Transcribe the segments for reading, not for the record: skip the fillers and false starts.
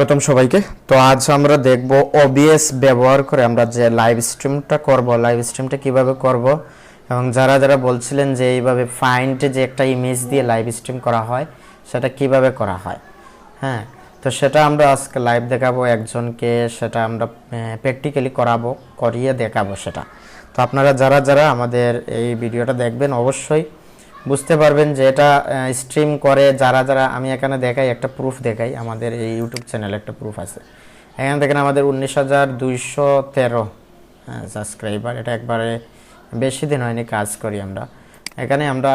প্রথম সবাইকে তো আজ আমরা দেখব ওবিএস ব্যবহার করে আমরা যে লাইভ স্ট্রিমটা করব, লাইভ স্ট্রিমটা কিভাবে করব এবং যারা যারা বলছিলেন যে এইভাবে ফাইন্ডে যে একটা ইমেজ দিয়ে লাইভ স্ট্রিম করা হয় সেটা কিভাবে করা হয়। হ্যাঁ, তো সেটা আমরা আজকে লাইভ দেখাবো একজনকে, সেটা আমরা প্র্যাকটিক্যালি করিয়ে দেখাবো সেটা। তো আপনারা যারা যারা আমাদের এই ভিডিওটা দেখবেন অবশ্যই বুঝতে পারবেন যে এটা স্ট্রিম করে যারা যারা। আমি এখানে দেখাই, একটা প্রুফ দেখাই, আমাদের এই ইউটিউব চ্যানেলে একটা প্রুফ আছে। এখানে দেখেন আমাদের 19,213 সাবস্ক্রাইবার। এটা একবারে বেশি দিন হয়নি কাজ করি আমরা। এখানে আমরা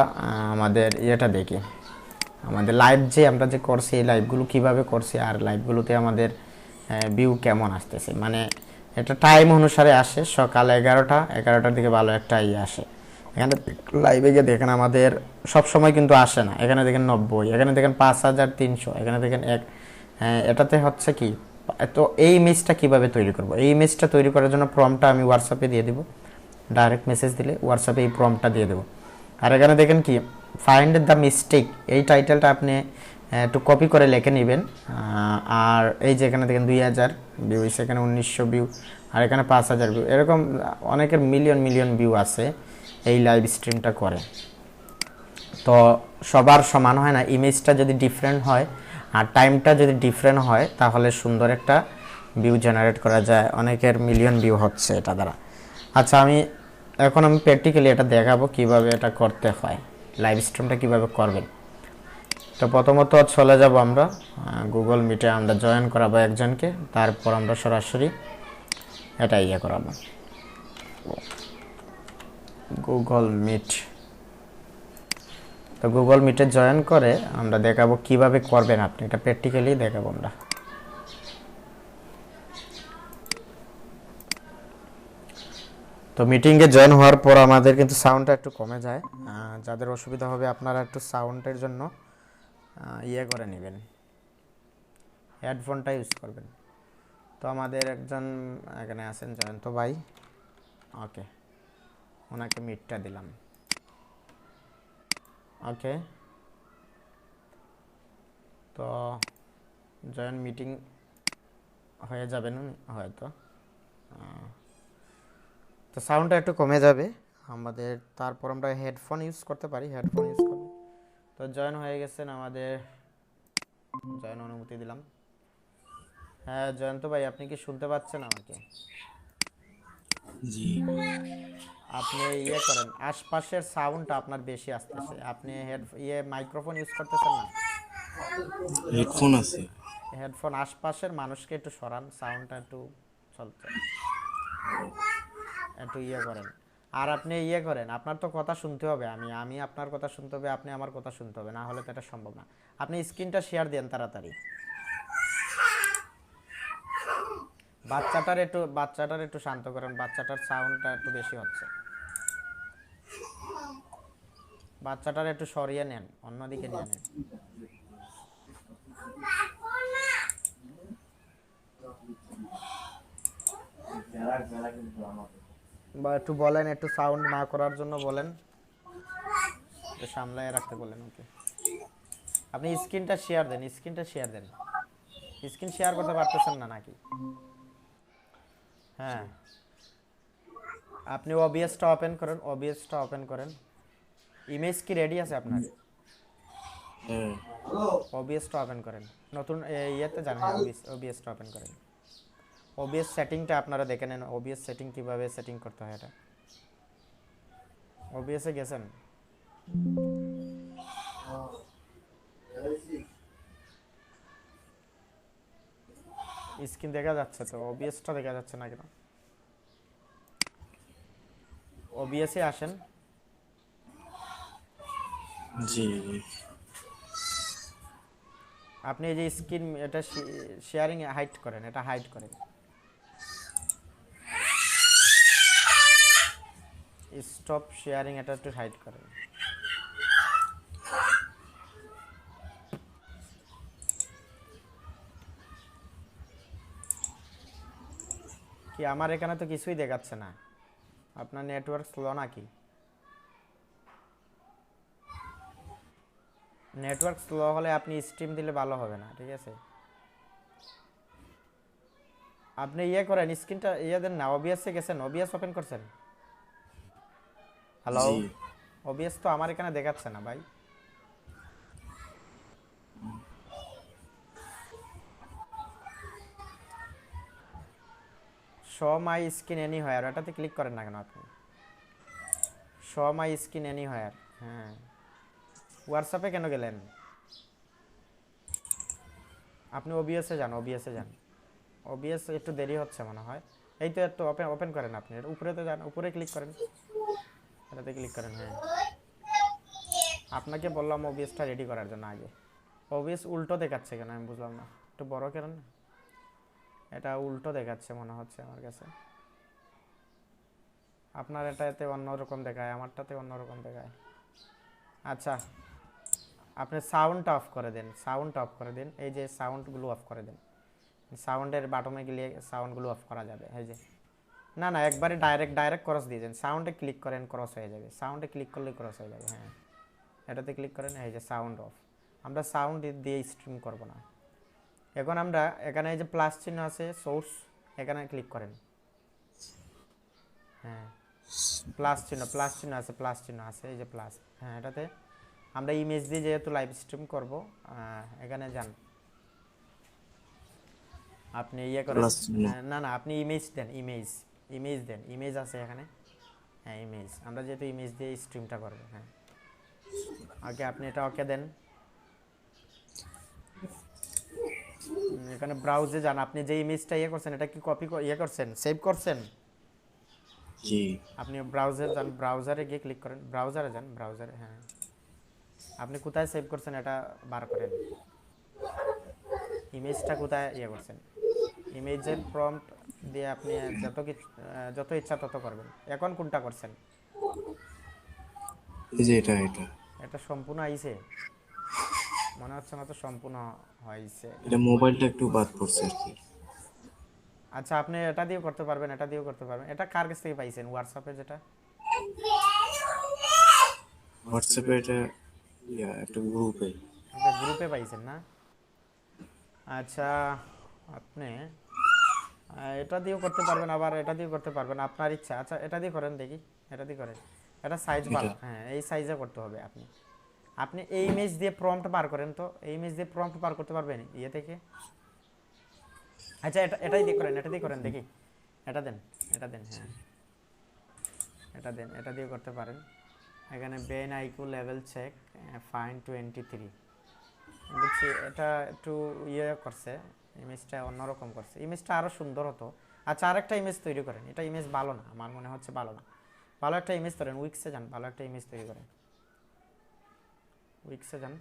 আমাদের ইয়েটা দেখি, আমাদের লাইভ যে আমরা যে করছি এই লাইভগুলো কীভাবে করছি আর লাইভগুলোতে আমাদের ভিউ কেমন আসতেছে। মানে এটা টাইম অনুসারে আসে, সকাল 11টার দিকে ভালো একটা আসে। এখানে লাইভে গিয়ে দেখেন আমাদের সব সময় কিন্তু আসে না। এখানে দেখেন 90, এখানে দেখেন 5,300, এখানে দেখেন এটাতে হচ্ছে কি। তো এই ইমেজটা কিভাবে তৈরি করব, এই ইমেজটা তৈরি করার জন্য প্রম্পটটা আমি হোয়াটসঅ্যাপে দিয়ে দিব। ডাইরেক্ট মেসেজ দিলে হোয়াটসঅ্যাপে এই প্রম্পটটা দিয়ে দেবো। আর এখানে দেখেন কি ফাইন্ড দ্য মিস্টেক, এই টাইটেলটা আপনি একটু কপি করে লিখে নেবেন। আর এই যে এখানে দেখেন 2,000 ভিউ, সেখানে 1900 ভিউ, আর এখানে 5,000 ভিউ, এরকম অনেকের মিলিয়ন মিলিয়ন ভিউ আছে এই লাইভ স্ট্রিমটা করে। তো সবার সমান হয় না, ইমেজটা যদি ডিফারেন্ট হয় আর টাইমটা যদি ডিফারেন্ট হয় তাহলে সুন্দর একটা ভিউ জেনারেট করা যায়। অনেকের মিলিয়ন ভিউ হচ্ছে এটা দ্বারা। আচ্ছা, আমি প্র্যাকটিক্যালি এটা দেখাবো কিভাবে এটা করতে হয়, লাইভ স্ট্রিমটা কিভাবে করবেন। তো প্রথমত চলে যাব আমরা গুগল মিটে, আমরা জয়েন করাবো একজনকে, তারপর আমরা সরাসরি এটা করাবো গুগল মিট। তো গুগল মিটে জয়েন করে আমরা দেখাবো কিভাবে করবেন আপনি, এটা প্র্যাকটিক্যালি দেখাবো আমরা। তো মিটিংয়ে জয়েন হওয়ার পর আমাদের কিন্তু সাউন্ডটা একটু কমে যায়। যাদের অসুবিধা হবে আপনারা একটু সাউন্ডের জন্য করে নেবেন, হেডফোনটা ইউজ করবেন। তো আমাদের একজন এখানে আছেন জয়ন্ত ভাই, ওকে, ওনাকে মিটটা দিলাম। ওকে, তো জয়েন মিটিং হয়ে যাবেন হয়তো। তো সাউন্ডটা একটু কমে যাবে আমাদের, তারপর আমরা হেডফোন ইউজ করতে পারি, হেডফোন ইউজ করব। তো জয়েন হয়ে গেছেন আমাদের, জয়েন অনুমতি দিলাম। হ্যাঁ জয়ন্ত ভাই, আপনি কি শুনতে পাচ্ছেন আমাকে? জি, আপনি করেন, আশপাশের সাউন্ডটা আপনার বেশি আসতেছে। আপনি মাইক্রোফোন ইউজ করতেছেন না? হেডফোন আছে। হেডফোন আশপাশের মানুষকে একটু সরান, সাউন্ডটা একটু চলছে, একটু করেন। আর আপনি করেন, আপনার তো কথা শুনতে হবে, আমি আপনার কথা শুনতে হবে, আপনি আমার কথা শুনতে হবে, না হলে তো এটা সম্ভব না। আপনি স্ক্রিনটা শেয়ার দেন তাড়াতাড়ি। বাচ্চাটার একটু শান্ত করেন, বাচ্চাটার সাউন্ডটা একটু বেশি হচ্ছে। বাচ্চাটার একটু সরিয়ে নেন, অন্যদিকে নিয়ে নেন। বা একটু বলেন, একটু সাউন্ড না করার জন্য বলেন, একটু সামলায় রাখতে বলেন ওকে। আপনি স্ক্রিনটা শেয়ার দেন, স্ক্রিনটা শেয়ার দেন। স্ক্রিন শেয়ার করতে পারতেছেন না নাকি? হ্যাঁ, আপনি ওবিএসটা ওপেন করেন, ওবিএসটা ওপেন করেন। ইমেজ কি রেডি আছে আপনার? হ্যাঁ, ওবিএসটা ওপেন করেন, নতুন ইয়েতে যান। হ্যাঁ, ওবিএসটা ওপেন করেন। ওবিএস সেটিংটা আপনারা দেখে নেন, ওবিএস সেটিং কিভাবে সেটিং করতে হয় এটা। ওবিএসে গেছেন? স্ক্রিন দেখা যাচ্ছে তো, ওবিএসটা দেখা যাচ্ছে না কেন? ওবিএসে আসেন। জি, আপনি এই যে স্ক্রিন এটা শেয়ারিং হাইড করেন, এটা হাইড করেন। স্টপ শেয়ারিং, এটা একটু হাইড করেন। কি আমার এখানে তো কিছুই দেখাচ্ছে না, আপনার নেটওয়ার্ক স্লো নাকি? নেটওয়ার্ক স্লো হলে আপনি স্ট্রিম দিলে ভালো হবে না, ঠিক আছে? আপনি ইয়ে করেন স্ক্রিনটা ইয়ে দেন না, ওবিএসে গেছেন, ওবিএস ওপেন করছেন? হ্যালো, জি ওবিএস তো আমার এখানে দেখাচ্ছে না ভাই। শো মাই স্ক্রিন এনিহোয়ার, ওটাতে ক্লিক করেন না কেন আপনি? শো মাই স্ক্রিন এনিহোয়ার, হ্যাঁ। হোয়াটসঅ্যাপে কেন গেলেন? আপনি ওবিএসে যান, ওবিএসে যান। ওবিএস একটু দেরি হচ্ছে মনে হয়। এই তো একটু ওপেন ওপেন করেন আপনি, উপরে তো যান, উপরে ক্লিক করেন, এটাতে ক্লিক করেন, হ্যাঁ। আপনাকে বললাম ওবিএসটা রেডি করার জন্য আগে। ওবিএস উল্টো দেখাচ্ছে কেন আমি বুঝলাম না, একটু বড় করেন না। এটা উল্টো দেখাচ্ছে মনে হচ্ছে আমার কাছে। আপনার এটাতে অন্যরকম দেখায়, আমারটাতে অন্যরকম দেখায়। আচ্ছা, আপনি সাউন্ড অফ করে দেন, সাউন্ড অফ করে দিন, এই যে সাউন্ডগুলো অফ করে দেন। সাউন্ডের বাটনে গেলে সাউন্ডগুলো অফ করা যাবে, এই যে। না না, একবারে ডাইরেক্ট ডাইরেক্ট ক্রস দিয়ে দেন, সাউন্ডে ক্লিক করেন ক্রস হয়ে যাবে, সাউন্ডে ক্লিক করলে ক্রস হয়ে যাবে, হ্যাঁ। এটাতে ক্লিক করেন, এই যে সাউন্ড অফ। আমরা সাউন্ড দিয়ে স্ট্রিম করব না। এখন আমরা এখানে এই যে প্লাস চিহ্ন আছে সোর্স, এখানে ক্লিক করেন, হ্যাঁ। প্লাস চিহ্ন আছে, প্লাস চিহ্ন আছে, এই যে প্লাস, হ্যাঁ। এটাতে আমরা ইমেজ দিয়ে যেহেতু লাইভ স্ট্রিম করব, এখানে যান, আপনি ইয়ে করেন। প্লাস চিহ্ন। না না, আপনি ইমেজ দেন, ইমেজ, ইমেজ দেন, ইমেজ আছে এখানে, হ্যাঁ ইমেজ। আমরা যেহেতু ইমেজ দিয়ে স্ট্রিমটা করব, হ্যাঁ। ওকে, আপনি এটা ওকে দেন। এখানে ব্রাউজে যান, আপনি যে ইমেজটা ইয়ে করছেন এটা কি কপি ইয়ে করছেন, সেভ করছেন? জি আপনি ব্রাউজার যান, ব্রাউজারে গিয়ে ক্লিক করেন, ব্রাউজারে যান, ব্রাউজারে, হ্যাঁ। আপনি কোথায় সেভ করছেন এটা বার করেন, ইমেজটা কোথায় ইয়ে করছেন। ইমেজের প্রম্পট দিয়ে আপনি যত কিছু যত ইচ্ছা তত করবেন। এখন কোনটা করছেন? এই যে এটা এটা সম্পূর্ণ আইছে মনে হচ্ছে না, তো সম্পূর্ণ হয়েছে। এটা মোবাইলটা একটু বাদ পড়ছে আর কি। আচ্ছা, আপনি এটা দিয়েও করতে পারবেন, এটা দিয়েও করতে পারবেন। এটা কার কাছ থেকে পাইছেন? হোয়াটসঅ্যাপে যেটা, হোয়াটসঅ্যাপে এটা একটা গ্রুপে। একটা গ্রুপে পাইছেন না? আচ্ছা, আপনি এটা দিয়েও করতে পারবেন, আবার এটা দিয়েও করতে পারবেন, আপনার ইচ্ছা। আচ্ছা, এটা দিয়ে করেন দেখি, এটা দিয়ে করেন। এটা সাইজ এটা ভালো, হ্যাঁ, এই সাইজে করতে হবে। আপনি আপনি এই ইমেজ দিয়ে প্রম্পট বার করেন তো, এই ইমেজ দিয়ে প্রম্পট বার করতে পারবেন ইয়ে থেকে? আচ্ছা, এটাই দিয়ে করেন, এটা দিয়ে করেন দেখি। এটা দেন, এটা দেন, হ্যাঁ, এটা দেন, এটা দিয়ে করতে পারেন। এখানে brain IQ level check, fine 23 দেখছি। এটা একটু ইয়ে করছে, ইমেজটা অন্যরকম করছে, ইমেজটা আরও সুন্দর হতো। আচ্ছা, আরেকটা ইমেজ তৈরি করেন, এটা ইমেজ ভালো না, আমার মনে হচ্ছে ভালো না। ভালো একটা ইমেজ করেন, উইক্সে যান, ভালো একটা ইমেজ তৈরি করেন, উইক্সে যান,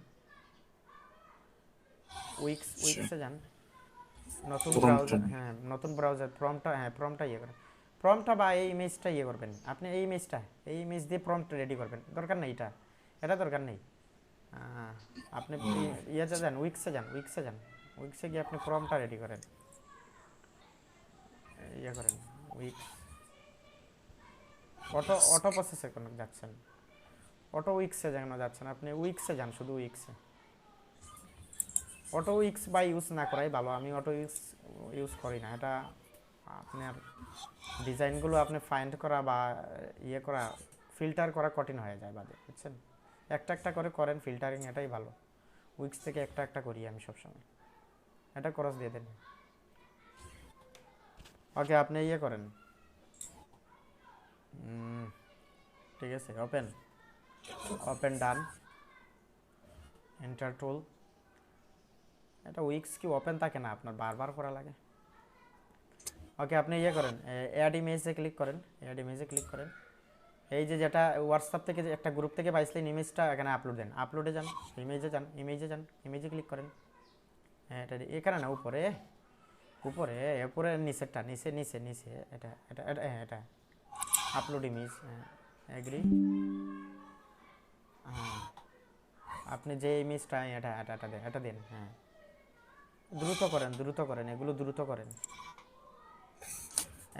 উইক্সে যান, নতুন প্রম্পটটা ব্রাউজার, হ্যাঁ, নতুন ব্রাউজার, প্রম্পটটা, হ্যাঁ, প্রম্পটটা ইয়ে করেন। প্রম্পটটা বা এই ইমেজটা ইয়ে করবেন আপনি, এই ইমেজটা, এই ইমেজ দিয়ে প্রম্পট রেডি করবেন, দরকার নেই এটা, এটা দরকার নেই। আপনি ইয়েতে যান, উইক্সে যান, উইক্সে যান, উইক্সে গিয়ে আপনি প্রম্পটটা রেডি করেন, ইয়ে করেন, উইক্স। অটো প্রসেসে কোনো যাচ্ছেন, অটো উইক্সে যেন যাচ্ছেন, আপনি উইক্সে যান, শুধু উইক্সে। অটো উইক্স বা ইউজ না করাই ভালো, আমি অটো উইক্স ইউজ করি না। এটা আপনার ডিজাইনগুলো আপনি ফাইন্ড করা বা ইয়ে করা, ফিল্টার করা কঠিন হয়ে যায় বাদে, বুঝছেন? একটা একটা করে করেন ফিল্টারিং, এটাই ভালো। উইক্স থেকে একটা একটা করি আমি সবসময়। এটা ক্রস দিয়ে দেন। ওকে, আপনি ইয়ে করেন, ঠিক আছে, ওপেন, ওপেন ডান, এন্টার টুল। এটা উইক্স কি ওপেন থাকে না, আপনার বারবার করা লাগে। ওকে, আপনি ইয়ে করেন, অ্যাড ইমেজে ক্লিক করেন, অ্যাড ইমেজে ক্লিক করেন। এই যে যেটা হোয়াটসঅ্যাপ থেকে যে একটা গ্রুপ থেকে পাইছিলেন ইমেজটা, এখানে আপলোড দেন, আপলোডে যান, ইমেজে যান, ইমেজে যান, ইমেজে ক্লিক করেন। হ্যাঁ, এটা এখানে না, উপরে, উপরে, উপরে নিচেরটা, নিচে নিচে নিচে, এটা এটা এটা, হ্যাঁ, এটা আপলোড ইমেজ, হ্যাঁ, এগ্রি। হ্যাঁ, আপনি যে ইমেজটা, এটা এটা এটা দেন, এটা দেন, হ্যাঁ। দ্রুত করেন, দ্রুত করেন, এগুলো দ্রুত করেন।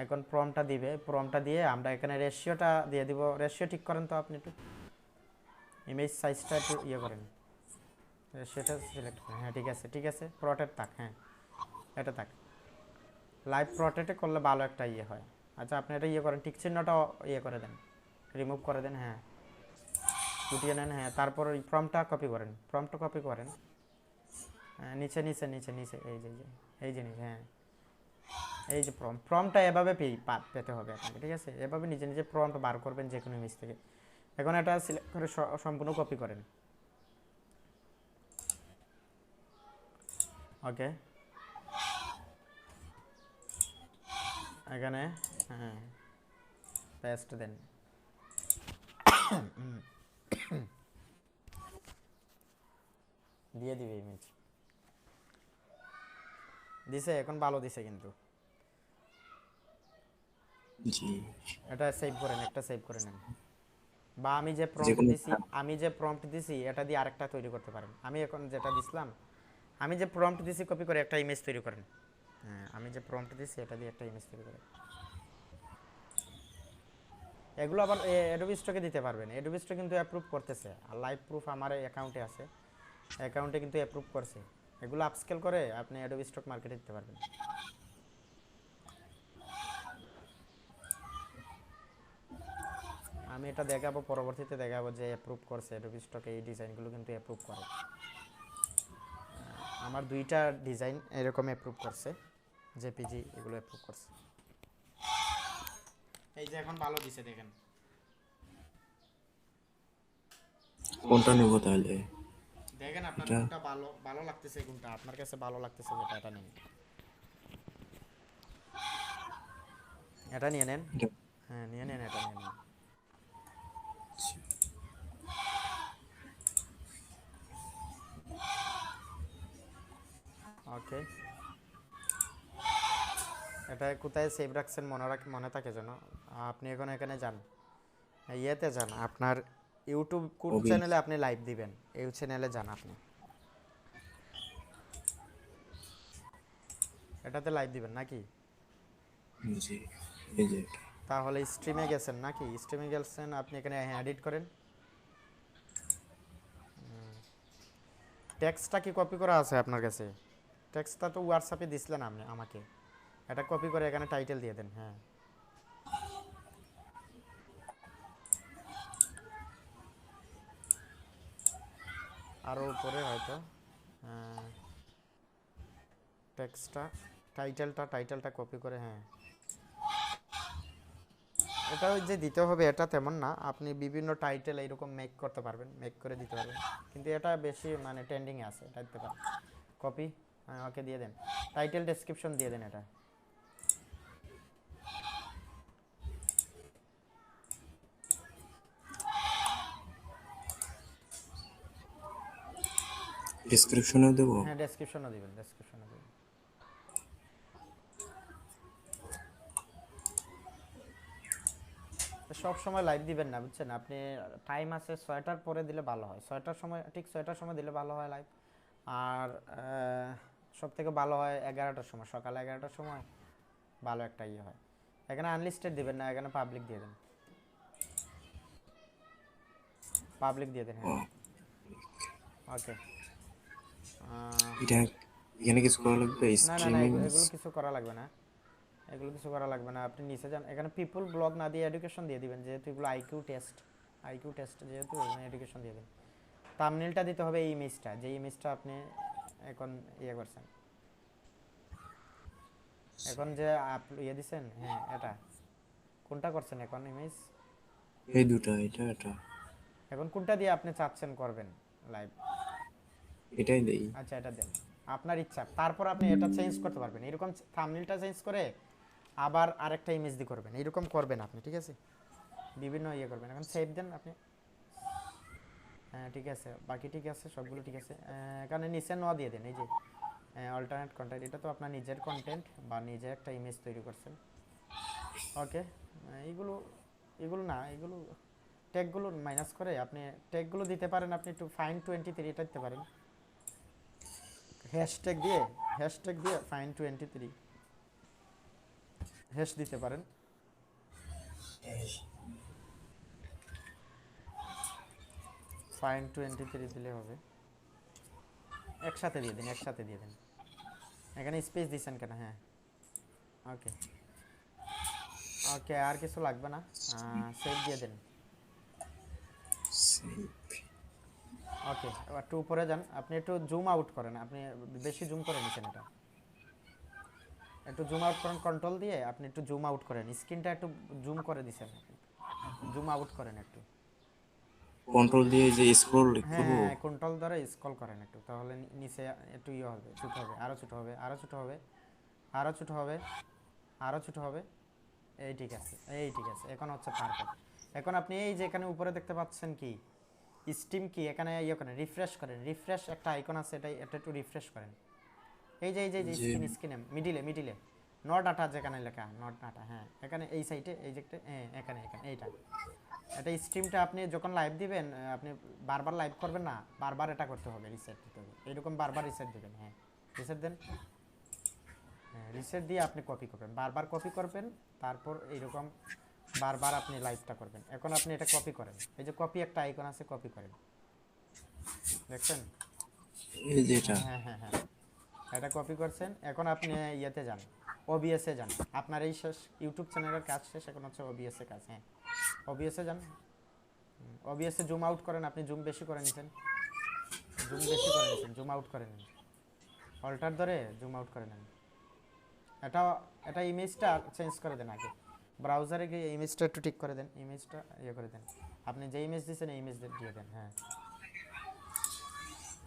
এখন প্রমটা দিবে, প্রমটা দিয়ে আমরা এখানে রেশিওটা দিয়ে দিব, রেশিও ঠিক করেন তো আপনি একটু, ইমেজ সাইজটা একটু ইয়ে করেন, রেশিওটা সিলেক্ট করেন, হ্যাঁ, ঠিক আছে, ঠিক আছে, প্রটেক্ট থাক, হ্যাঁ, এটা থাক। লাইভ প্রটেক্টে করলে ভালো একটা ইয়ে হয়। আচ্ছা আপনি এটা ইয়ে করেন, টিক চিহ্নটা ইয়ে করে দেন, রিমুভ করে দেন, হ্যাঁ গুটিয়ে নেন, হ্যাঁ তারপর ওই ফর্মটা কপি করেন, ফর্মটা কপি করেন, হ্যাঁ নিচে নিচে নিচে নিচে এই যে নিচে, হ্যাঁ এই যে প্রম্পটটা এভাবে পেতে হবে আপনাকে, ঠিক আছে? এভাবে নিজে নিজে প্রম্পট বার করবেন যে কোনো ইমেজ থেকে। এখন এটা সিলেক্ট করে সম্পূর্ণ কপি করেন, ওকে এখানে, হ্যাঁ পেস্ট দেন, দিয়ে দিবে ইমেজ, দিছে এখন ভালো দিছে কিন্তু। জি এটা সেভ করেন, একটা সেভ করে নেন, বা আমি যে যে প্রম্পট কোনো দিছি, এটা দিয়ে আরেকটা তৈরি করতে পারেন। আমি এখন যেটা দিছিলাম, আমি যে প্রম্পট দিছি কপি করে একটা ইমেজ তৈরি করেন, হ্যাঁ আমি যে প্রম্পট দিছি এটা দিয়ে একটা ইমেজ তৈরি করেন। এগুলো আবার অ্যাডোবি স্টকে দিতে পারবেন, অ্যাডোবি স্টক কিন্তু অ্যাপ্রুভ করতেছে, আর লাইভ প্রুফ আমার অ্যাকাউন্টে আছে, অ্যাকাউন্টে কিন্তু অ্যাপ্রুভ করছে। এগুলো আপস্কেল করে আপনি অ্যাডোবি স্টক মার্কেটে দিতে পারবেন। আমি এটা দেখাবো, পরবর্তীতে দেখাবো যে অ্যাপ্রুভ করছে অ্যাডোবি স্টকে, এই ডিজাইনগুলো কিন্তু অ্যাপ্রুভ করে। আমার দুইটা ডিজাইন এরকম অ্যাপ্রুভ করছে, জেপিজি এগুলো অ্যাপ্রুভ করছে। এই যে এখন ভালো দিছে দেখেন, কোনটা নেব তাহলে? দেখেন আপনার এটা কোনটা ভালো ভালো লাগতেছে, কোনটা আপনার কাছে ভালো লাগতেছে যেটা, এটা নিন, এটা নিয়ে নেন, এটা হ্যাঁ নিয়ে নেন, এটা নিয়ে নেন। ওকে এটা কোথায় সেভ রাখছেন মনে থাকে যেন। আপনি এখন এখানে যান, ইয়েতে যান, আপনার ইউটিউব কোন OBS চ্যানেলে আপনি লাইভ দিবেন, এই চ্যানেলে যান আপনি, এটাতে লাইভ দিবেন নাকি? জি এই যে এটা। তাহলে স্ট্রিমে গেছেন নাকি? স্ট্রিমে গেছেন আপনি, এখানে এডিট করেন, টেক্সটটা কি কপি করা আছে আপনার কাছে? টেক্সটটা তো হোয়াটসঅ্যাপে দিছিলেন আপনি আমাকে, এটা কপি করে এখানে টাইটেল দিয়ে দেন, হ্যাঁ আরও উপরে হয়তো, টেক্সটটা টাইটেলটা কপি করে, হ্যাঁ এটা ওই যে দিতে হবে এটা তেমন না, আপনি বিভিন্ন টাইটেল এইরকম মেক করতে পারবেন, মেক করে দিতে পারবেন, কিন্তু এটা বেশি মানে ট্রেন্ডিংয়ে আছে, এটা দিতে পারেন। কপি, হ্যাঁ ওকে দিয়ে দেন, টাইটেল ডেসক্রিপশন দিয়ে দেন এটা, ডেসক্রিপশনে দেবো। হ্যাঁ ডেসক্রিপশনও দিবেন, ডেসক্রিপশনও দিবেন। সব সময় লাইভ দিবেন না বুঝছেন আপনি, টাইম আছে 6টার পরে দিলে ভালো হয়, 6টার সময়, ঠিক 6টার সময় দিলে ভালো হয় লাইভ। আর সব থেকে ভালো হয় 11টার সময়, সকালে 11টার সময় ভালো একটা ইয়ে হয়। এখানে আনলিস্টেড দিবেন না, এখানে পাবলিক দিয়ে দেন, পাবলিক দিয়ে দেন, ও হ্যাঁ ওকে। এটা এখানে কিছু করা লাগবে না না না, স্ট্রিমিং? এগুলো কিছু করা লাগবে না, এগুলো কিছু করা লাগবে না, আপনি নিচে যান, এখানে পিপল ব্লগ না দিয়ে এডুকেশন দিয়ে দিবেন, যেহেতু এগুলো আইকিউ টেস্ট যেহেতু এখানে এডুকেশন দিয়ে দিন। থাম্বনেলটা দিতে হবে এই ইমেজটা, যে ইমেজটা আপনি এখন ইয়ে করছেন, এখন যে ইয়ে দিছেন, হ্যাঁ এটা কোনটা করছেন এখন ইমেজ, এই দুটা, এটা এটা এখন কোনটা দিয়ে আপনি চাচ্ছেন করবেন লাইভ? এটাই দেই। আচ্ছা এটা দেন, আপনার ইচ্ছা, তারপর আপনি এটা চেঞ্জ করতে পারবেন, এরকম থাম্বনেলটা চেঞ্জ করে আবার আরেকটা ইমেজ দিয়ে করবেন, এরকম করবেন আপনি, ঠিক আছে? বিভিন্ন ইয়ে করবেন, এখন সেভ দেন আপনি, হ্যাঁ ঠিক আছে, বাকি ঠিক আছে, সবগুলো ঠিক আছে। এখানে নিচে নোয়া দিয়ে দেন, এই যে অল্টারনেট কন্টেন্ট, এটা তো আপনার নিজের কন্টেন্ট বা নিজে একটা ইমেজ তৈরি করছেন, ওকে। এইগুলো এগুলো না, এগুলো ট্যাগগুলো মাইনাস করে আপনি ট্যাগগুলো দিতে পারেন, আপনি একটু ফাইন 23 এটা দিতে পারেন, হ্যাশট্যাগ দিয়ে ফাইন 23 হ্যাশ দিতে পারেন, ফাইন 23 দিলে হবে, একসাথে দিয়ে দিন, একসাথে দিয়ে দিন, এখানে স্পেস দিচ্ছেন কেন? হ্যাঁ ওকে ওকে, আর কিছু লাগবে না, সেভ দিয়ে দেন। সেভ। ওকে, এবার একটু উপরে যান, আপনি একটু জুম আউট করেন, আপনি বেশি জুম করে নিছেন, এটা একটু জুম আউট করেন, কন্ট্রোল দিয়ে আপনি একটু জুম আউট করেন, স্ক্রিনটা একটু জুম করে দিছেন, জুম আউট করেন একটু। কন্ট্রোল দিয়ে যে স্ক্রল হ্যাঁ করব। হ্যাঁ, কন্ট্রোল ধরে স্ক্রল করেন একটু, তাহলে নিচে একটু ইয়ে হবে, ছোট হবে, আরও ছোট হবে, আরও ছোট হবে, আরও ছোট হবে, আরও ছোট হবে। এই ঠিক আছে, এই ঠিক আছে, এখন হচ্ছে পারফেক্ট। এখন আপনি এই যে এখানে উপরে দেখতে পাচ্ছেন কি স্টিম কি, এখানে ইয়ে করেন, রিফ্রেশ করেন, রিফ্রেশ একটা আইকন আছে, এটা একটু রিফ্রেশ করেন। এই যে যে স্ক্রিন স্ক্রিনে মিডিলে নট ডাটা যেখানে লেখা নট ডাটা, হ্যাঁ এখানে এই সাইডে এই যে একটা, হ্যাঁ এখানে এখানে এইটা, এটা স্ট্রিমটা আপনি যখন লাইভ দিবেন, আপনি বারবার লাইভ করবেন না, বারবার এটা করতে হবে, রিসেট দিতে হবে, এরকম বারবার রিসেট দিবেন। হ্যাঁ রিসেট দেন, হ্যাঁ রিসেট দিয়ে আপনি কপি করবেন, বারবার কপি করবেন, তারপর এইরকম বারবার আপনি লাইভটা করবেন। এখন আপনি এটা কপি করেন, এই যে কপি একটা আইকন আছে, কপি করেন, দেখছেন? এই যে এটা। হ্যাঁ হ্যাঁ হ্যাঁ হ্যাঁ, এটা কপি করছেন। এখন আপনি ইয়েতে যান, ওবিএসে যান, আপনার এই শেষ ইউটিউব চ্যানেলের কাজ শেষ, এখন হচ্ছে ওবিএসে কাজ। হ্যাঁ ওবিএসে যান, ওবিএসে জুম আউট করেন, আপনি জুম বেশি করে নিছেন, জুম বেশি করে নিছেন, জুম আউট করে নিন, অল্টার ধরে জুম আউট করে নেন। এটা এটা ইমেজটা চেঞ্জ করে দেন আগে, ব্রাউজারে গিয়ে ইমেজটা একটু ঠিক করে দেন, ইমেজটা ইয়ে করে দেন, আপনি যে ইমেজ দিয়েছেন এই ইমেজ দিয়ে দেন। হ্যাঁ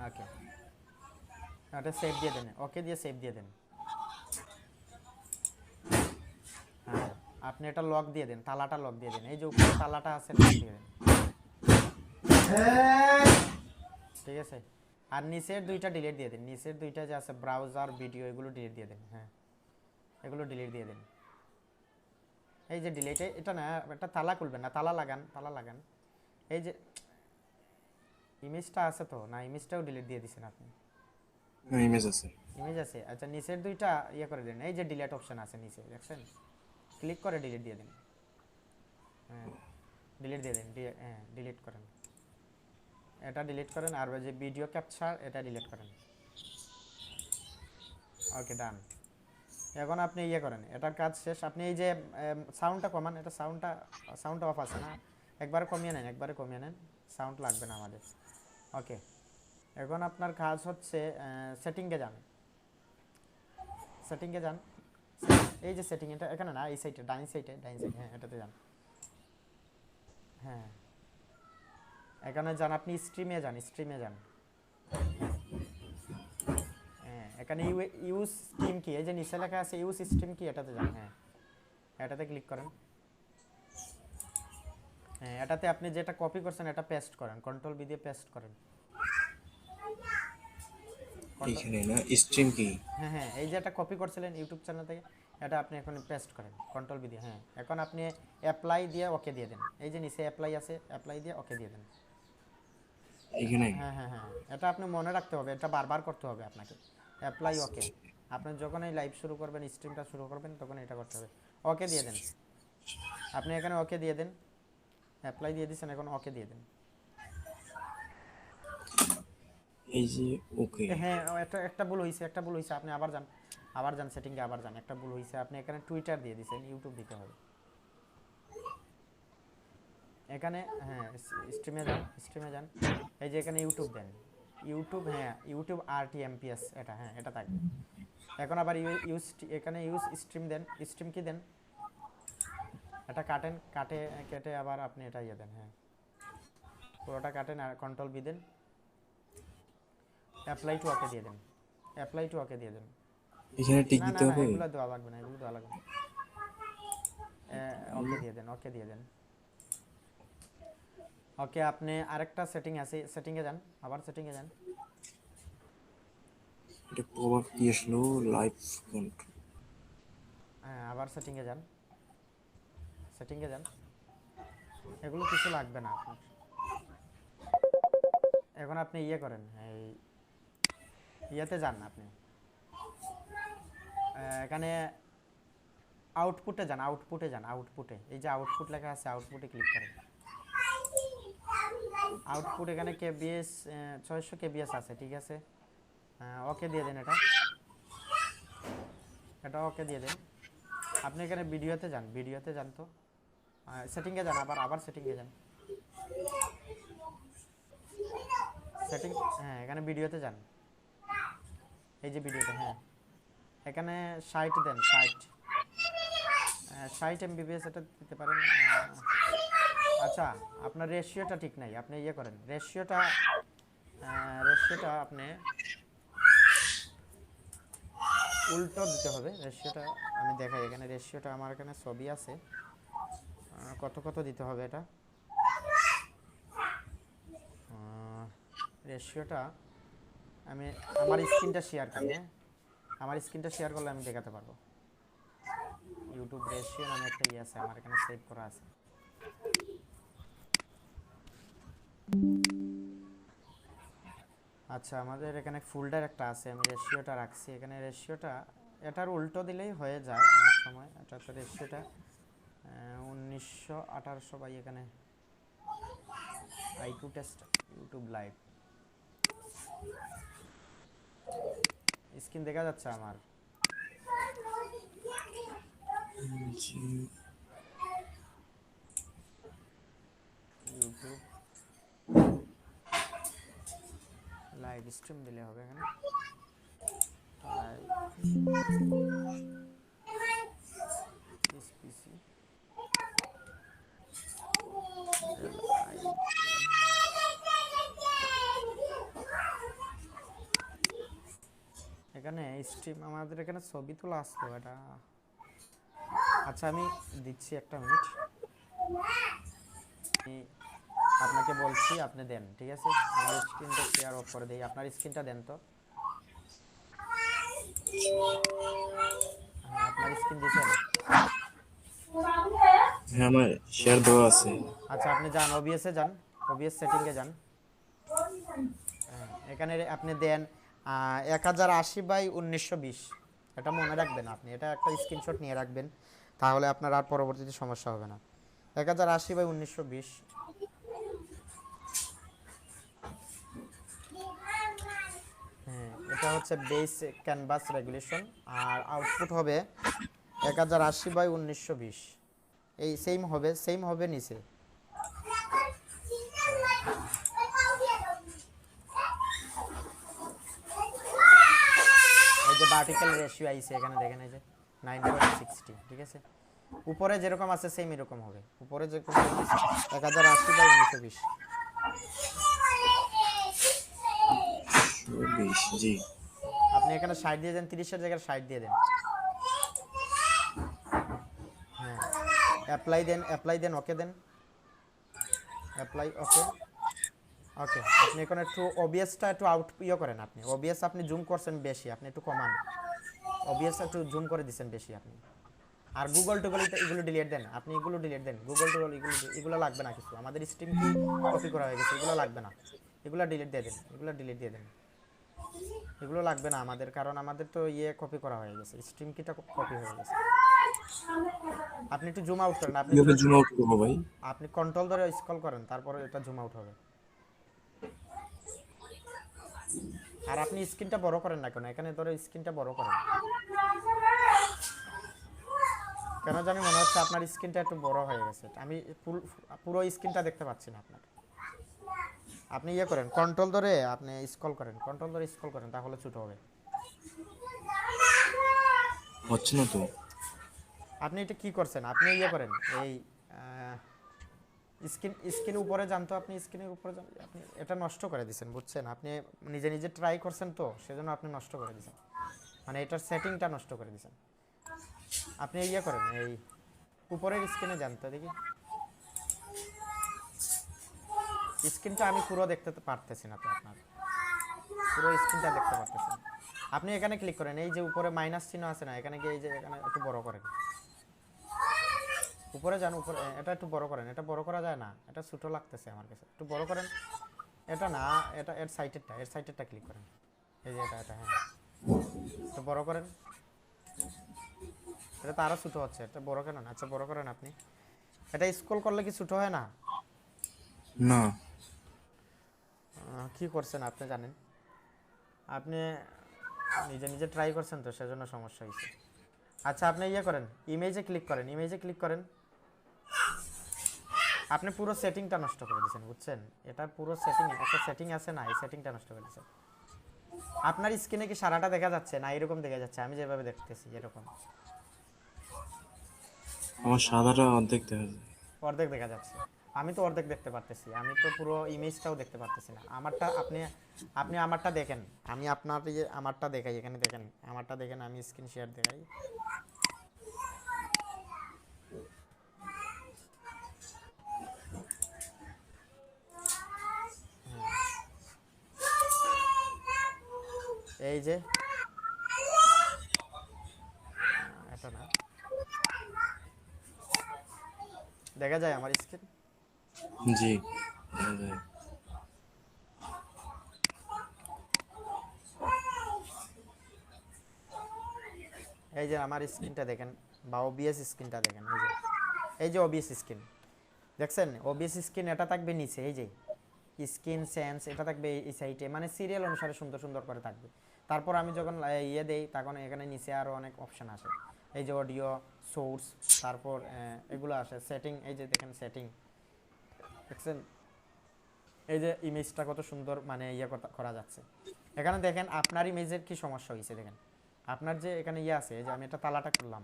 ওকে, এটা সেভ দিয়ে দেন, ওকে দিয়ে সেভ দিয়ে দেন। হ্যাঁ আপনি এটা লক দিয়ে দেন, তালাটা লক দিয়ে দেন, এই যে উপরে তালাটা আছে লক দিয়ে দেন, ঠিক আছে? আর নিচের দুইটা ডিলিট দিয়ে দেন, নিচের দুইটা যে আছে ব্রাউজার ভিডিও, এগুলো ডিলিট দিয়ে দেন। হ্যাঁ এগুলো ডিলিট দিয়ে দেন, এই যে ডিলিট, এটা না, একটা তালা খুলবেন না, তালা লাগান, তালা লাগান, এই যে ইমেজটা আছে তো না, ইমেজটাও ডিলিট দিয়ে দিছেন আপনি, ইমেজ আছে। ইমেজ আছে, আচ্ছা নিচের দুইটা ইয়ে করে দেন, এই যে ডিলিট অপশন আছে নিচে দেখছেন, ক্লিক করে ডিলিট দিয়ে দেন। হ্যাঁ ডিলিট দিয়ে দেন, হ্যাঁ ডিলিট করেন, এটা ডিলিট করেন, আর ওই যে ভিডিও ক্যাপচার এটা ডিলিট করেন। ওকে ডান। এখন আপনি ইয়ে করেন, এটার কাজ শেষ, আপনি এই যে সাউন্ডটা কমান, এটা সাউন্ডটা অফ আছে না, একবারে কমিয়ে নেন, একবারে কমিয়ে নেন, সাউন্ড লাগবে না আমাদের। ওকে, এখন আপনার কাজ হচ্ছে সেটিংয়ে যান, সেটিংয়ে যান, এই যে সেটিং, এটা এখানে না, এই সাইডে ডাইন সাইডে, ডাইন সাইডে, হ্যাঁ এটাতে যান। হ্যাঁ এখানে যান, আপনি স্ট্রিমে যান, স্ট্রিমে যান, হ্যাঁ এখানে ইউজ স্ট্রিম কি, এই যে নিচে লেখা আছে ইউজ স্ট্রিম কি, এটাতে যান। হ্যাঁ এটাতে ক্লিক করেন, হ্যাঁ এটাতে আপনি যেটা কপি করছেন এটা পেস্ট করেন, কন্ট্রোল বি দিয়ে পেস্ট করেন। এখানে না স্ট্রিম কি? হ্যাঁ হ্যাঁ, এই যে এটা কপি করছিলেন ইউটিউব চ্যানেল থেকে, এটা আপনি এখন পেস্ট করেন, কন্ট্রোল বি দিয়ে। হ্যাঁ এখন আপনি অ্যাপ্লাই দিয়ে ওকে দিয়ে দেন, এই যে নিচে অ্যাপ্লাই আছে, অ্যাপ্লাই দিয়ে ওকে দিয়ে দেন। এখানে হ্যাঁ হ্যাঁ হ্যাঁ, এটা আপনি মনে রাখতে হবে, এটা বারবার করতে হবে আপনাকে, অ্যাপ্লাই ওকে। আপনি যখন এই লাইভ শুরু করবেন, স্ট্রিমটা শুরু করবেন, তখন এটা করতে হবে, ওকে দিয়ে দেন। আপনি এখানে ওকে দিয়ে দেন, অ্যাপ্লাই দিয়ে দিচ্ছেন, এখন ওকে দিয়ে দেন। এই যে ওকে। হ্যাঁ একটা একটা ভুল হয়েছে, একটা ভুল হয়েছে, আপনি আবার যান, আবার যান সেটিংয়ে, আবার যান, একটা ভুল হয়েছে, আপনি এখানে টুইটার দিয়ে দিচ্ছেন, ইউটিউব দিতে হবে এখানে। হ্যাঁ স্ট্রিমে যান, স্ট্রিমে যান, এই যে এখানে ইউটিউব দেন, ইউটিউব, হ্যাঁ ইউটিউব RTMPS, এটা হ্যাঁ এটা থাকবে। এখন আবার ইউজ, এখানে ইউজ স্ট্রিম দেন, স্ট্রিম কি দেন, এটা কাটেন, কেটে আবার আপনি এটা ইয়ে দেন। হ্যাঁ পুরোটা কাটেন আর control B then, apply to ওকে দিয়ে দেন, অ্যাপ্লাই টু ওকে দিয়ে দেন। এখানে টিক না না দিতে না, হবে। এগুলো দেওয়া লাগবে না, এগুলো দেওয়া লাগবে না, ওকে দিয়ে দেন, ওকে দিয়ে দেন। ওকে আপনি আরেকটা সেটিং আছে, সেটিংয়ে যান, আবার সেটিংয়ে যান, এটা পপ কি আসলো? Live control. হ্যাঁ আবার সেটিংয়ে যান, সেটিংয়ে যান, এগুলো কিছু লাগবে না আপনার। এখন আপনি ইয়ে করেন, এই ইয়েতে যান আপনি, এখানে আউটপুটে যান, আউটপুটে যান, আউটপুটে, এই যে আউটপুট লেখা আছে, আউটপুটে ক্লিক করেন। আউটপুট এখানে কেবিএস 600 কেবিএস আছে, ঠিক আছে? ওকে দিয়ে দেন, এটা ওকে দিয়ে দেন। আপনি এখানে ভিডিওতে যান তো, সেটিংয়ে যান, আবার সেটিংয়ে যান, সেটিং, হ্যাঁ এখানে ভিডিওতে যান, এই যে ভিডিওতে, হ্যাঁ এখানে 60 দেন, 60 এমবিপিএস এটা দিতে পারেন। আচ্ছা আপনার রেশিওটা ঠিক নাই, আপনি ইয়ে করেন রেশিওটা আপনি উল্টো দিতে হবে রেশিওটা। আমি দেখাই এখানে রেশিওটা, আমার এখানে ছবি আছে, কত কত দিতে হবে এটা রেশিওটা। আমি আমার স্ক্রিনটা শেয়ার করি, হ্যাঁ আমার স্ক্রিনটা শেয়ার করলে আমি দেখাতে পারবো। ইউটিউব রেশিও নামে একটা ইয়ে আছে, আমার এখানে সেভ করা আছে। আচ্ছা আমাদের এখানে ফোল্ডার একটা আছে, আমি রেশিওটা রাখছি এখানে। রেশিওটা এটার উল্টো দিলেই হয়ে যায় অনেক সময়। এটা তো রেশিওটা 1900 বাই এখানে IQ test YouTube live screen দেখা যাচ্ছে আমার? ইউটিউব লাইভ স্ট্রিম দিলে হবে এখানে, পিসি এখানে স্ট্রিম, আমাদের এখানে ছবি তোলা আসলো এটা। আচ্ছা আমি দিচ্ছি, একটা মিনিট, আমি আপনাকে বলছি, আপনি দেন, ঠিক আছে? আমার স্ক্রিনটা শেয়ার অফ করে দেই, আপনার স্ক্রিনটা দেন তো। হ্যাঁ আপনার স্ক্রিন দিয়েছেন? হ্যাঁ আমার শেয়ার দেওয়া আছে। আচ্ছা আপনি যান ওবিএসে যান, ওবিএস সেটিংয়ে যান। হ্যাঁ এখানে আপনি দেন 1080 বাই 1920, এটা মনে রাখবেন আপনি, এটা একটা স্ক্রিনশট নিয়ে রাখবেন, তাহলে আপনার আর পরবর্তীতে সমস্যা হবে না। 1080 বাই 1920, হ্যাঁ এটা হচ্ছে বেস ক্যানভাস রেগুলেশন, আর আউটপুট হবে 1080 বাই 1920। এই সেম হবে নিচে। এই যে ভার্টিক্যাল রেশিও আইছে এখানে দেখেন, এই যে 9:60, ঠিক আছে? উপরে যেরকম আছে সেম এরকম হবে, উপরে যেরকম 1080 বাই 1920। জি। আপনি এখানে 60 দিয়ে দেন, 30-এর জায়গায় 60 দিয়ে দেন। হ্যাঁ অ্যাপ্লাই দেন, ওকে দেন, অ্যাপ্লাই, ওকে ওকে। আপনি এখন একটু ওবিএসটা একটু আউট করেন, আপনি ওবিএস আপনি জুম করছেন বেশি, আপনি একটু কমান, ওবিএস একটু জুম করে দিচ্ছেন বেশি আপনি। আর গুগল টুগল এগুলো ডিলিট দেন, আপনি এগুলো ডিলিট দেন, গুগল টুগল এগুলো লাগবে না কিছু, আমাদের স্ট্রিম কি কপি করা হয়ে গেছে, এগুলো লাগবে না, এগুলো ডিলিট দিয়ে দেন, এগুলো লাগবে না আমাদের, কারণ আমাদের তো কপি করা হয়ে গেছে, স্ট্রিম কিটা কপি হয়ে গেছে। আপনি একটু জুম আউট করেন, কিভাবে জুম আউট করবো ভাই? আপনি কন্ট্রোল ধরে স্ক্রল করেন, তারপরে এটা জুম আউট হবে। আর আপনি স্ক্রিনটা বড় করেন না কেন, এখানে ধরে স্ক্রিনটা বড় করেন, কেন জানি মনে হচ্ছে আপনার স্ক্রিনটা একটু বড় হয়ে গেছে, আমি পুরো স্ক্রিনটা দেখতে পাচ্ছি না আপনার। আপনি করেন, কন্ট্রোল ধরে আপনি স্ক্রল করেন, তাহলে ছোট হবে। হচ্ছে না তো। আপনি এটা কি করছেন, আপনি করেন, এই স্ক্রিন উপরে যান তো, আপনি স্ক্রিনের উপরে যান, আপনি এটা নষ্ট করে দিয়েছেন, বুঝছেন? আপনি নিজে নিজে ট্রাই করছেন তো, সেজন্য আপনি নষ্ট করে দিয়েছেন, মানে এটার সেটিংটা নষ্ট করে দিয়েছেন। আপনি করেন, এই উপরের স্ক্রিনে যান তো দেখি, স্ক্রিনটা আমি পুরো দেখতে পারতেছি না তো, আপনার পুরো স্ক্রিনটা দেখতে পারতেছেন। আপনি এখানে ক্লিক করেন, এই যে উপরে মাইনাস চিহ্ন আছে না, এখানে গিয়ে এই যে এখানে একটু বড় করেন, উপরে যান, উপরে এটা একটু বড় করেন, এটা বড় করা যায় না, এটা ছোট লাগতেছে আমার কাছে, একটু বড় করেন। এটা না, এটা এর সাইটেরটা ক্লিক করেন, এই যে এটা হ্যাঁ একটু বড় করেন, এটা তো আরো ছোট হচ্ছে, এটা বড় কেন না? আচ্ছা বড় করেন আপনি, এটা স্ক্রল করলে কি ছোট হয় না? না। কি করছেন আপনি জানেন, আপনি নিজে নিজে ট্রাই করছেন তো, সেজন্য সমস্যা হয়েছে। আচ্ছা আপনি ইয়ে করেন, ইমেজে ক্লিক করেন, ইমেজে ক্লিক করেন। আপনি পুরো সেটিংটা নষ্ট করে দিয়েছেন, বুঝছেন? এটা পুরো সেটিং, একটা সেটিং আছে না, এই সেটিংটা নষ্ট করে দিয়েছেন। আপনার স্ক্রিনে কি সারাটা দেখা যাচ্ছে না এরকম দেখা যাচ্ছে? আমি যেভাবে দেখতেছি এরকম আমার সাদাটা অর্ধেক দেখা যায়। অর্ধেক দেখা যাচ্ছে। আমি তো অর্ধেক দেখতে পারতেছি, আমি তো পুরো ইমেজটাও দেখতে পারতেছি না। আমারটা আপনি আপনি আমারটা দেখেন, আমি আপনার ইয়ে আমারটা দেখাই, এখানে দেখেন আমারটা দেখেন, আমি স্ক্রিন শেয়ার দেখাই। এই যে এটা না, দেখা যায় আমার স্ক্রিন। জি, দেখা যায়। এই যে আমার স্ক্রিনটা দেখেন, বা ওবিএস স্ক্রিনটা দেখেন, এই যে ওবিএস স্ক্রিন দেখছেন? ওবিএস স্ক্রিন এটা থাকবে নিচে, এই যে স্ক্রিন সেন্স এটা থাকবে এই সাইটে, মানে সিরিয়াল অনুসারে সুন্দর সুন্দর করে থাকবে। তারপর আমি যখন ইয়ে দেই তখন এখানে নিচে আরও অনেক অপশান আসে, এই যে অডিও সোর্স, তারপর এগুলো আসে সেটিং, এই যে দেখেন সেটিং দেখছেন? এই যে ইমেজটা কত সুন্দর মানে ইয়ে করা যাচ্ছে। এখানে দেখেন আপনার ইমেজের কি সমস্যা হয়েছে দেখেন। আপনার যে এখানে ইয়ে আছে, এই যে আমি এটা তালাটা করলাম,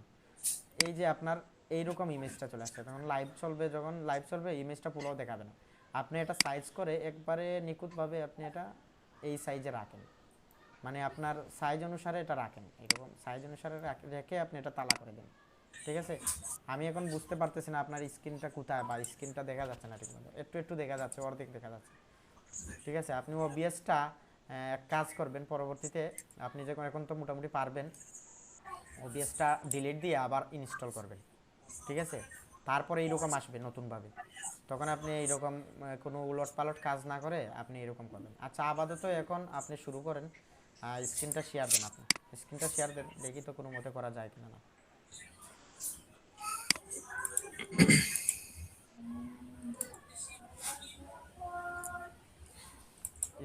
এই যে আপনার এইরকম ইমেজটা চলে আসছে। তখন লাইভ চলবে, যখন লাইভ চলবে ইমেজটা পুরো দেখাবে না। আপনি এটা সাইজ করে একবারে নিখুঁতভাবে আপনি এটা এই সাইজে রাখেন, মানে আপনার সাইজ অনুসারে এটা রাখেন, এরকম সাইজ অনুসারে রেখে আপনি এটা তালা করে দেন। ঠিক আছে? আমি এখন বুঝতে পারতেছি না আপনার স্ক্রিনটা কোথায়, বা স্ক্রিনটা দেখা যাচ্ছে না ঠিকমতো, একটু একটু দেখা যাচ্ছে, অর্ধেক দেখা যাচ্ছে। ঠিক আছে, আপনি ওবিএসটা কাজ করবেন পরবর্তীতে, আপনি যখন এখন তো মোটামুটি পারবেন, ওবিএসটা ডিলিট দিয়ে আবার ইনস্টল করবেন। ঠিক আছে? তারপরে এইরকম আসবে নতুনভাবে, তখন আপনি এইরকম কোনো উলট পালট কাজ না করে আপনি এরকম করবেন। আচ্ছা আপাতত এখন আপনি শুরু করেন, স্ক্রিনটা শেয়ার দেন, আপনি স্ক্রিনটা শেয়ার দেন, দেখি তো কোনো মতে করা যায় কিনা না।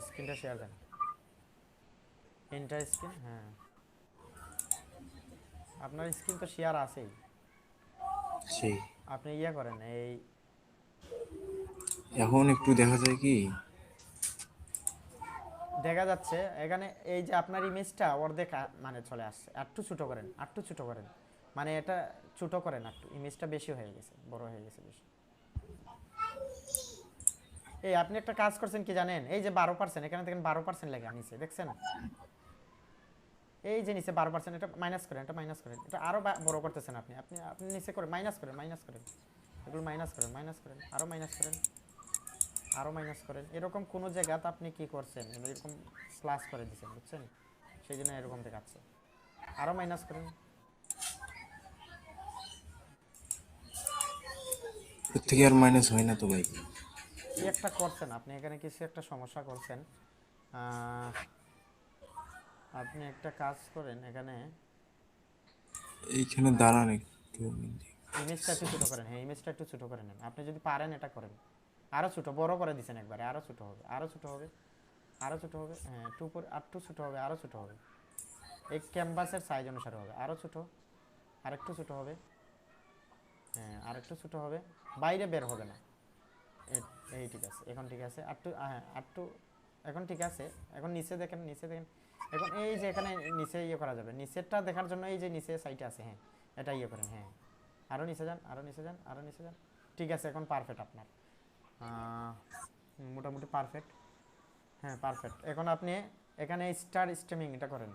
স্ক্রিনটা শেয়ার দেন, এন্টার স্ক্রিন, হ্যাঁ আপনার স্ক্রিন তো শেয়ার আছেই। সেই আপনি ইয়ে করেন, এই এখন একটু দেখা যায় কি? দেখা যাচ্ছে এখানে, এই যে আপনার ইমেজটা অর্ধেক মানে চলে আসছে, একটু ছোটো করেন, একটু ছোটো করেন, মানে এটা ছোটো করেন একটু, ইমেজটা বেশি হয়ে গেছে, বড় হয়ে গেছে বেশি। এই আপনি একটা কাজ করছেন কি জানেন? এই যে 12%, এখানে দেখেন 12% লেখা নিচে দেখছেন? এই যে নিচে 12%, এটা মাইনাস করেন, এটা মাইনাস করেন, এটা আরও বড় করতেছেন আপনি, আপনি আপনি নিচে করে মাইনাস করেন, মাইনাস করেন, এগুলো মাইনাস করেন, মাইনাস করেন, আরও মাইনাস করেন, আরও মাইনাস করেন। এরকম কোনো জায়গাতে আপনি কি করছেন, এরকম প্লাস করে দিচ্ছেন, বুঝছেন? সেই জন্য এরকম দেখাচ্ছে। আরও মাইনাস করেন। এর থেকে আর মাইনাস হয় না তো ভাই। কি একটা করছেন আপনি, এখানে কিছু একটা সমস্যা করছেন। আহ, আপনি একটা কাজ করেন, এখানে এইখানে দাঁড়ান একটু। ইমেজটা একটু ছোটো করেন, হ্যাঁ ইমেজটা একটু ছোটো করে নেন, আপনি যদি পারেন এটা করেন। আরও ছোটো, বড় করে দিচ্ছেন একবারে, আরও ছোটো হবে, আরও ছোটো হবে, আরও ছোটো হবে, হ্যাঁ একটু উপরে আর একটু ছোটো হবে, আরও ছোটো হবে, এই ক্যানভাসের সাইজ অনুসারে হবে, আরও ছোটো, আরেকটু ছোটো হবে, হ্যাঁ আরেকটু ছোটো হবে, বাইরে বের হবে না। এই ঠিক আছে, এখন ঠিক আছে, আরটু, হ্যাঁ আরটু, এখন ঠিক আছে। এখন নিচে দেখেন, নিচে দেখেন, এখন এই যে এখানে নিচে ইয়ে করা যাবে, নিচেরটা দেখার জন্য এই যে নিচে সাইটে আছে, হ্যাঁ এটা ইয়ে করেন, হ্যাঁ আরও নিচে যান, আরও নিচে যান, আরও নিচে যান। ঠিক আছে, এখন পারফেক্ট আপনার, মোটামুটি পারফেক্ট, হ্যাঁ পারফেক্ট। এখন আপনি এখানে স্টার স্ট্রিমিং এটা করেন।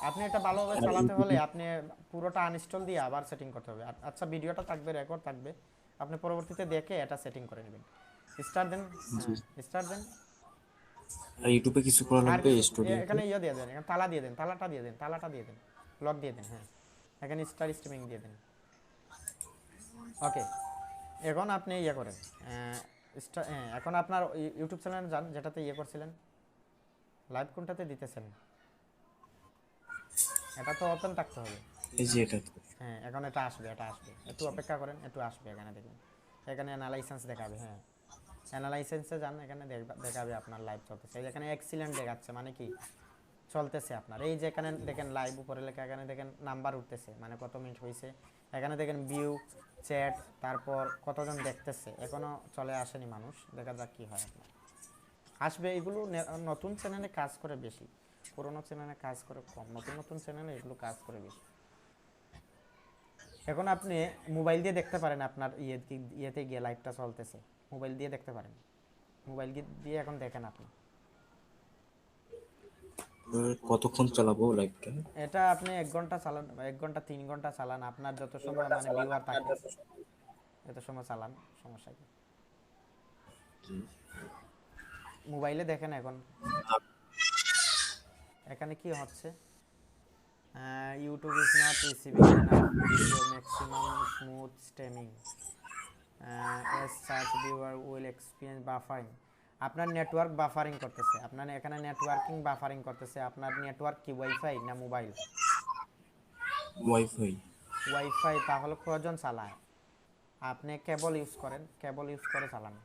আপনি এটা ভালোভাবে আর চালাতে হলে ইউটিউবে আপনি পুরোটা আনইনস্টল দিয়ে আবার সেটিং করতে হবে। আচ্ছা ভিডিওটা থাকবে, রেকর্ড থাকবে, আপনি পরবর্তীতে দেখে এটা সেটিং করে নেবেন। স্টার দেন, হ্যাঁ স্টার দেন। আর ইউটিউবে কিছু করা আর লাগবে কিছু স্টুডিওতে? এখানে ইয়ে দিয়ে দেন, এখানে তালা দিয়ে দেন, তালাটা দিয়ে দেন, তালাটা দিয়ে দেন, লক দিয়ে দেন, হ্যাঁ এখানে স্টার স্ট্রিমিং দিয়ে দেন। ওকে, এখন আপনি ইয়ে করেন, হ্যাঁ এখন আপনার ইউটিউব চ্যানেলে যান, যেটাতে ইয়ে করছিলেন, লাইভ কোনটাতে দিতেছেন, এটা তো ওপেন থাকতে হবে। এই যে এটা তো। হ্যাঁ এখন এটা আসবে, এটা আসবে, একটু অপেক্ষা করেন, একটু আসবে, এখানে দেখবেন, এখানে অ্যানালাইসেন্স দেখাবে, হ্যাঁ অ্যানালাইসেন্সে যান, এখানে দেখাবে আপনার লাইভ চলতেছে, এই এখানে এক্সিলেন্ট দেখাচ্ছে, মানে কি চলতেছে আপনার। এই যে এখানে দেখেন লাইভ উপরে লেখা, এখানে দেখেন নাম্বার উঠতেছে, মানে কত মিনিট হয়েছে। এখানে দেখেন ভিউ, চ্যাট, তারপর কতজন দেখতেছে। এখনো চলে আসেনি মানুষ, দেখা যাক কি হয় আপনার। আসবে এগুলো। নতুন চ্যানেলে কাজ করে বেশি, পুরোনো চ্যানেলে কাজ করে কম, নতুন নতুন চ্যানেলে এগুলো কাজ করে বেশি। এখন আপনি মোবাইল দিয়ে দেখতে পারেন, আপনার ইয়েতে গিয়ে লাইভটা চলতেছে, মোবাইল দিয়ে দেখতে পারেন। মোবাইল দিয়ে এখন দেখেন আপনি। এবার কতক্ষণ চালাবো লাইভটা? এটা আপনি 1 ঘন্টা চালান, 1 ঘন্টা 3 ঘন্টা চালান, আপনার যত সময় মানে ভিউয়ার থাকে এত সময় চালান, সমস্যা কি। জি। মোবাইলে দেখেন এখন। এখানে কি হচ্ছে, YouTube is not receiving enough video, maximum smooth streaming, S search viewer will experience buffering. আপনার নেটওয়ার্ক বাফারিং করতেছে, আপনার এখানে নেটওয়ার্কিং বাফারিং করতেছে। আপনার নেটওয়ার্ক কি ওয়াইফাই না মোবাইল? ওয়াইফাই। ওয়াইফাই। তাহলে কজন চালায়? আপনি কেবল ইউজ করেন, কেবল ইউজ করে চালান।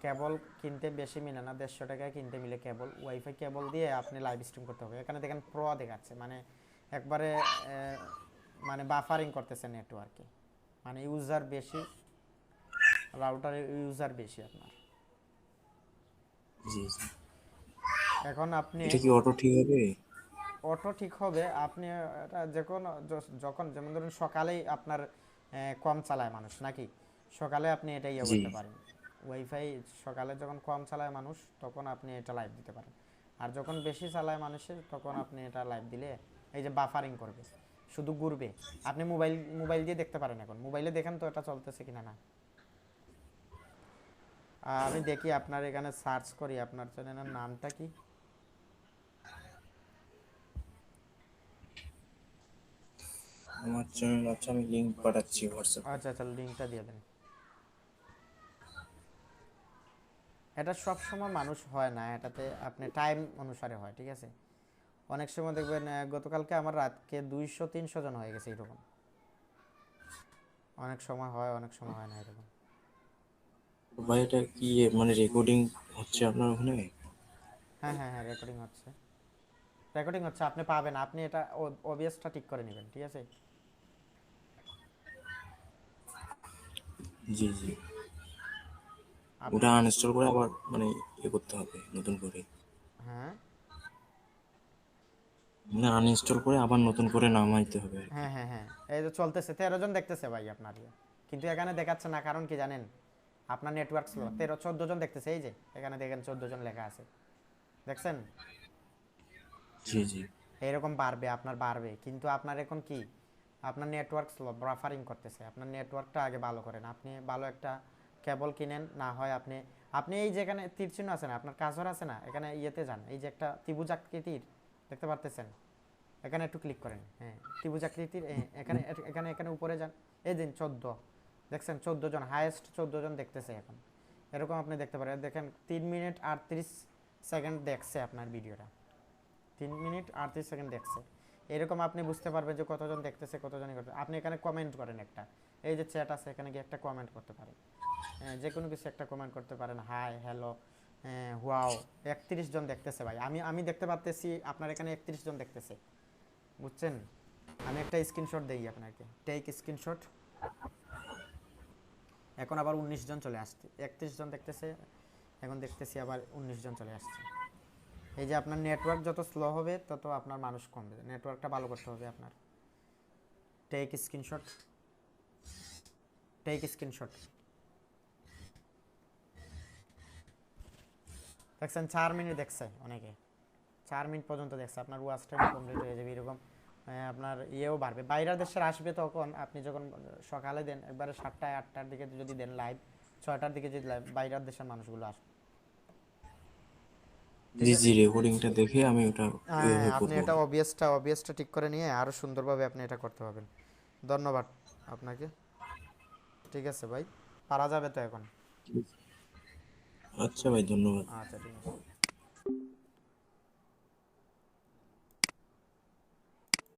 কেবল কিনতে বেশি মিলে না, 150 টাকায় কিনতে মিলে কেবল। ওয়াইফাই কেবল দিয়ে আপনি লাইভ স্ট্রিম করতে হবে। এখানে দেখেন প্রো দেখাচ্ছে, মানে একবারে মানে বাফারিং করতেছে নেটওয়ার্কে, মানে ইউজার বেশি, রাউটারের ইউজার বেশি আপনার। জি জি। এখন আপনি এটা কি অটো ঠিক হবে? অটো ঠিক হবে। আপনি এটা যে কোনো যখন, যেমন ধরুন সকালেই আপনার কম চালায় মানুষ নাকি, সকালে আপনি এটা ইয়ে জি। করতে পারেন। ওয়াইফাই সকালে যখন কম চালায় মানুষ তখন আপনি এটা লাইভ দিতে পারেন। আর যখন বেশি চালায় মানুষের তখন আপনি এটা লাইভ দিলে এই যে বাফারিং করবে, শুধু ঘুরবে। আপনি মোবাইল দিয়ে দেখতে পারেন। এখন মোবাইলে দেখেন তো এটা চলতেছে কিনা না। আমি দেখি আপনার এখানে সার্চ করি, আপনার চ্যানেলের নামটা কি। আমার চ্যানেল আছে, আমি লিংক পাঠাচ্ছি হোয়াটসঅ্যাপে। আচ্ছা আচ্ছা, লিঙ্কটা দিয়ে দেন। এটা সব সময় মানুষ হয় না, এটাতে আপনি টাইম অনুসারে হয়, ঠিক আছে। অনেক সময় দেখবেন গতকালকে আমার রাতকে 200-300 জন হয়ে গেছে এরকম। অনেক সময় হয়, অনেক সময় হয় না এরকম। ভাই এটা কি মানে রেকর্ডিং হচ্ছে আপনার ওখানে? হ্যাঁ হ্যাঁ হ্যাঁ, রেকর্ডিং হচ্ছে, রেকর্ডিং হচ্ছে। আপনি পাবেন, আপনি এটা ওবিএসটা ঠিক করে নেবেন, ঠিক আছে। জি জি। আপনি ওটা আনইনস্টল করে আবার মানে ইয়ে করতে হবে নতুন করে? হ্যাঁ মানে আনইনস্টল করে আবার নতুন করে নামাইতে হবে আর কি? হ্যাঁ হ্যাঁ হ্যাঁ, এই যে চলতেছে, 13 জন দেখতেছে ভাই আপনার ইয়ে। কিন্তু এখানে দেখাচ্ছে না, কারণ কি জানেন, আপনার নেটওয়ার্ক স্লো। 14 জন দেখতেছে, এই যে এখানে দেখেন 14 জন লেখা আছে, দেখছেন। জি জি। এরকম বাড়বে, আপনার বাড়বে, কিন্তু আপনার এখন কি, আপনার নেটওয়ার্ক স্লো, বাফারিং করতেছে। আপনার নেটওয়ার্কটা আগে ভালো করেন, আপনি ভালো একটা কেবল কিনেন, না হয় আপনি আপনি এই যে এখানে তীর চিহ্ন আছে না, আপনার কাজর আছে না, এখানে ইয়েতে যান, এই যে একটা ত্রিভুজ আকৃতির দেখতে পারতেছেন, এখানে একটু ক্লিক করেন। হ্যাঁ, ত্রিভুজ আকৃতির এখানে এখানে এখানে উপরে যান। এই দিন 14 দেখছেন, 14 জন, হাইয়েস্ট 14 জন দেখতেছে এখন। এরকম আপনি দেখতে পারেন, দেখেন 3 মিনিট 38 সেকেন্ড দেখছে আপনার ভিডিওটা, 3 মিনিট 38 সেকেন্ড দেখছে। এরকম আপনি বুঝতে পারবেন যে কতজন দেখতেছে, কতজনই করতে। আপনি এখানে কমেন্ট করেন একটা, এই যে চ্যাট আছে এখানে গিয়ে একটা কমেন্ট করতে পারেন। যে কোনো কিছু একটা কমেন্ট করতে পারেন, হাই, হ্যালো, ওয়াও। 31 জন দেখতেছে ভাই, আমি দেখতে পাচ্তেছি আপনার এখানে 31 জন দেখতেছে, বুঝছেন। আমি একটা স্ক্রিনশট দেই আপনাকে, টেক স্ক্রিনশট। এখন আবার 19 জন চলে আসছে, 31 জন দেখতেছে, এখন দেখতেছি আবার 19 জন চলে আসছে। এই যে আপনার নেটওয়ার্ক যত স্লো হবে তত আপনার মানুষ কমবে, নেটওয়ার্কটা ভালো করতে হবে আপনার। Take screenshot, take screenshot. দেখছেন 4 মিনিট দেখছে অনেকে, 4 মিনিট পর্যন্ত দেখছে, আপনার ওয়াচ টাইম কমপ্লিট হয়ে যাবে এরকম। আপনার ইয়েও বাড়বে, বাইরের দেশের আসবে তখন। আপনি যখন সকালে দেন একবারে 7টা 8টার দিকে যদি দেন লাইভ, 6টার দিকে যদি লাইভ, বাইরের দেশের মানুষগুলো আসবে, ঠিক জি আছে। জি, রেকর্ডিংটা দেখে আমি ওটা হ্যাঁ, এভাবে আপনি করবো। এটা ওবিএসটা ঠিক করে নিয়ে আরও সুন্দরভাবে আপনি এটা করতে পারবেন। ধন্যবাদ আপনাকে, ঠিক আছে ভাই, পারা যাবে তো এখন। আচ্ছা ভাই, ধন্যবাদ। আচ্ছা, ঠিক আছে।